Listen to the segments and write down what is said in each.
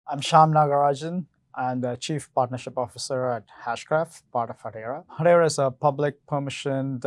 I'm Shyam Nagarajan. I'm the Chief Partnership Officer at Hashgraph, part of Hedera. Hedera is a public permissioned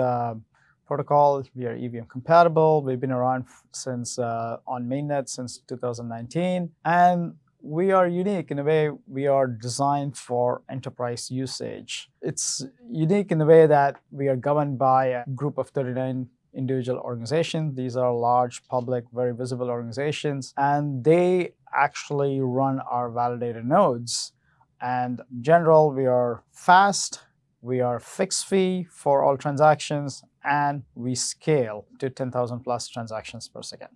protocol. We are EVM compatible. We've been around since on mainnet since 2019. And we are unique in a way we are designed for enterprise usage. It's unique in the way that we are governed by a group of 39 individual organizations. These are large, public, very visible organizations, and they actually run our validated nodes. And in general, we are fast, we are fixed fee for all transactions, and we scale to 10,000 plus transactions per second.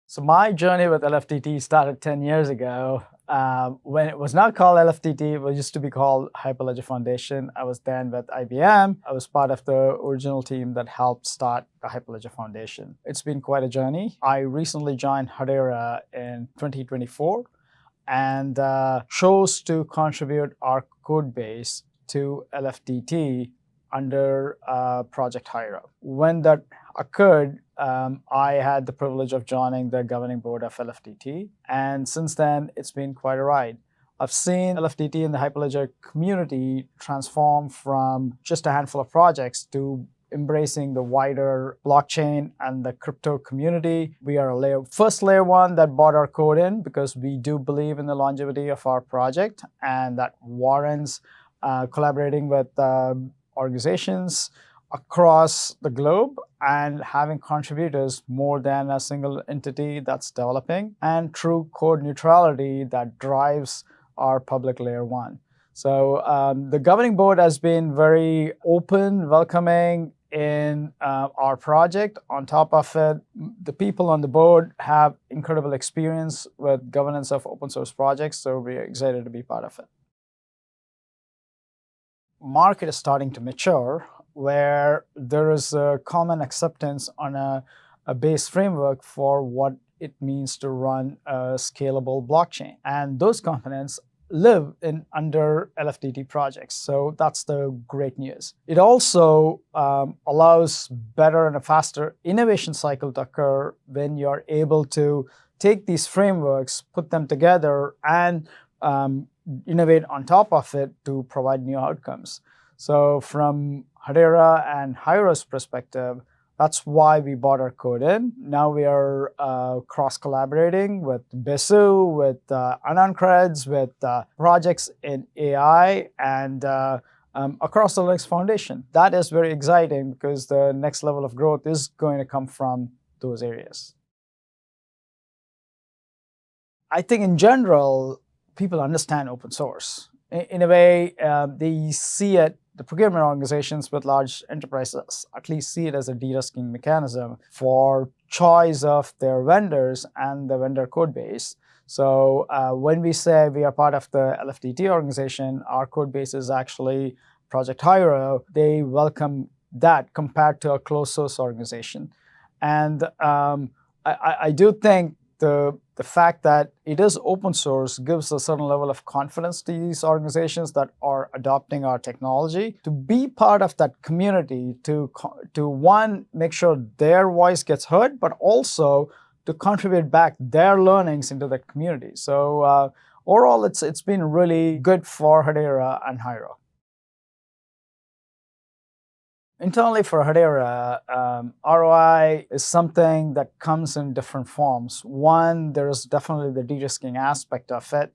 So my journey with LFDT started 10 years ago. When it was not called LFDT, it used to be called Hyperledger Foundation. I was then with IBM. I was part of the original team that helped start the Hyperledger Foundation. It's been quite a journey. I recently joined Hedera in 2024 and chose to contribute our code base to LFDT under Project Hiero. When that occurred, I had the privilege of joining the governing board of LFDT, and since then, it's been quite a ride. I've seen LFDT and the Hyperledger community transform from just a handful of projects to embracing the wider blockchain and the crypto community. We are a first layer one that bought our code in because we do believe in the longevity of our project, and that warrants collaborating with organizations across the globe and having contributors more than a single entity that's developing, and true code neutrality that drives our public layer one. So the governing board has been very open, welcoming in our project. On top of it, the people on the board have incredible experience with governance of open source projects, so we're excited to be part of it. Market is starting to mature, where there is a common acceptance on a base framework for what it means to run a scalable blockchain. And those components live under LFDT projects. So that's the great news. It also allows better and a faster innovation cycle to occur when you're able to take these frameworks, put them together, and innovate on top of it to provide new outcomes. So from Hedera and Hiero's perspective, that's why we bought our code in. Now we are cross-collaborating with Besu, with AnonCreds, with projects in AI, and across the Linux Foundation. That is very exciting because the next level of growth is going to come from those areas. I think in general, people understand open source. In a way, they see it, the procurement organizations with large enterprises at least see it as a de-risking mechanism for choice of their vendors and the vendor code base. So when we say we are part of the LFDT organization, our code base is actually Project Hiero, they welcome that compared to a closed source organization. And I do think the fact that it is open source gives a certain level of confidence to these organizations that are adopting our technology to be part of that community, to one, make sure their voice gets heard, but also to contribute back their learnings into that community. So overall, it's been really good for Hedera and Hiero. Internally for Hedera, ROI is something that comes in different forms. One, there is definitely the de-risking aspect of it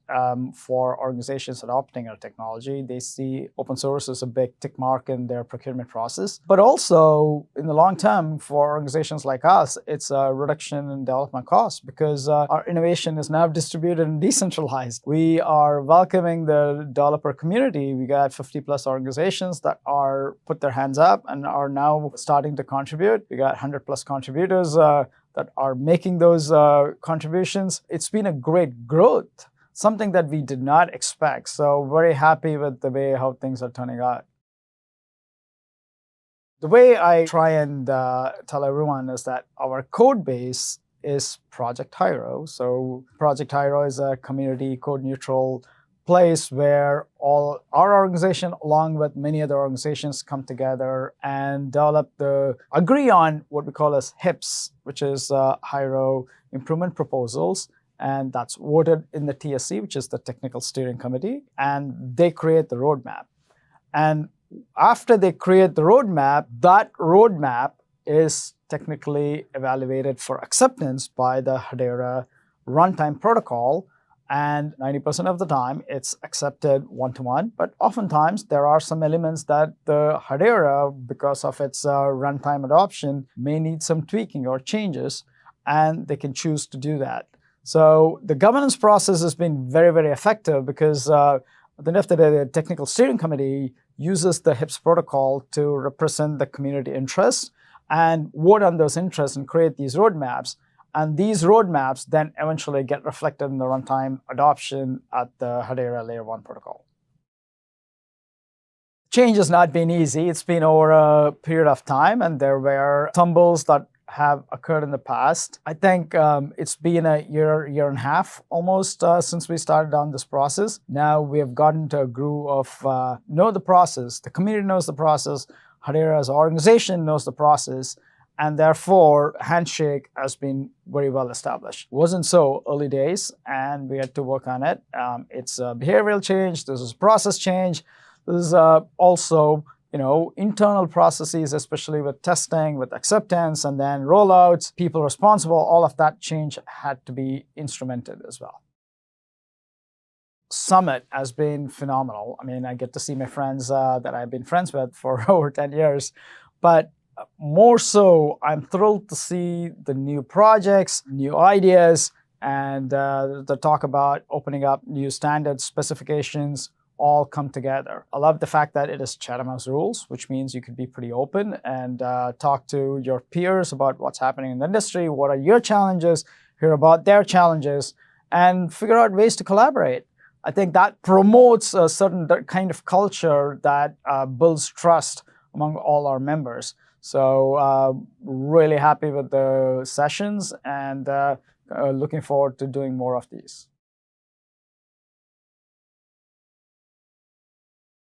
for organizations adopting our technology. They see open source as a big tick mark in their procurement process. But also, in the long term, for organizations like us, it's a reduction in development costs because our innovation is now distributed and decentralized. We are welcoming the developer community. We got 50 plus organizations that are put their hands up and are now starting to contribute. We got 100 plus contributors that are making those contributions. It's been a great growth, something that we did not expect. So very happy with the way how things are turning out. The way I try and tell everyone is that our code base is Project Hiero. So Project Hiero is a community code neutral place where all our organization, along with many other organizations, come together and agree on what we call as HIPs, which is Hiero Improvement Proposals, and that's voted in the TSC, which is the Technical Steering Committee, and they create the roadmap. And after they create the roadmap, that roadmap is technically evaluated for acceptance by the Hedera runtime protocol, and 90% of the time it's accepted one-to-one. But oftentimes there are some elements that the Hedera, because of its runtime adoption, may need some tweaking or changes, and they can choose to do that. So the governance process has been very, very effective because at the end of the day, the Technical Steering Committee uses the HIPS protocol to represent the community interests and vote on those interests and create these roadmaps. And these roadmaps then eventually get reflected in the runtime adoption at the Hedera Layer 1 protocol. Change has not been easy. It's been over a period of time, and there were tumbles that have occurred in the past. I think it's been a year and a half almost since we started on this process. Now we have gotten to a groove of know the process. The community knows the process. Hedera as an organization knows the process. And therefore, Handshake has been very well established. It wasn't so early days, and we had to work on it. It's a behavioral change. This is process change. This is also internal processes, especially with testing, with acceptance, and then rollouts, people responsible. All of that change had to be instrumented as well. Summit has been phenomenal. I mean, I get to see my friends that I've been friends with for over 10 years, but more so, I'm thrilled to see the new projects, new ideas, and the talk about opening up new standards, specifications, all come together. I love the fact that it is Chatham House rules, which means you could be pretty open and talk to your peers about what's happening in the industry, what are your challenges, hear about their challenges, and figure out ways to collaborate. I think that promotes a certain kind of culture that builds trust among all our members. So really happy with the sessions and looking forward to doing more of these.